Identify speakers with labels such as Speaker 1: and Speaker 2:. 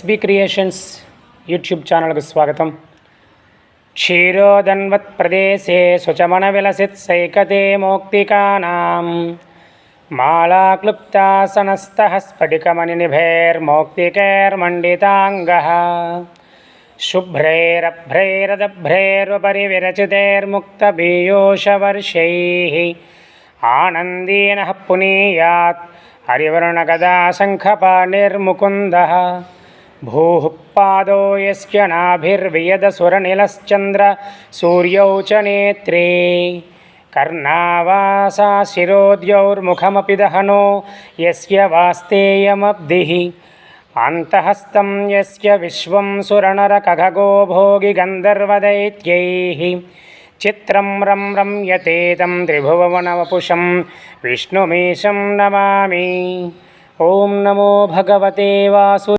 Speaker 1: SB creations YouTube ఛానల్కు స్వాగతం. క్షీరోదన్వత్ ప్రదేశే శుచమన విలసిత్ సైకతే మౌక్తికానాం మాలాక్లుప్తాసనస్థః స్ఫటికమణినిభైర్మౌక్తికైర్మండితాంగః శుభ్రైరభ్రైరదభ్రైరుపరి విరచితైర్ముక్తపీయూషవర్షైః ఆనందేన పునీయాత్ హరివర్ణగదాశంఖపాణిర్ముకుందః భూః పాదో యస్య నాభిర్వియదసురనిలశ్చంద్ర సూర్యౌ చ నేత్రే కర్ణావాసా శిరోద్యౌర్ముఖమపి దహనో యస్య వాస్తేయమబ్ధిః అంతఃస్థం యస్య విశ్వం సురనరకఖగో భోగి గంధర్వదైత్యైః చిత్రం రం రమ్యతే తం త్రిభువనవపుషం విష్ణుమీశం నమామి. ఓం నమో భగవతే వాసు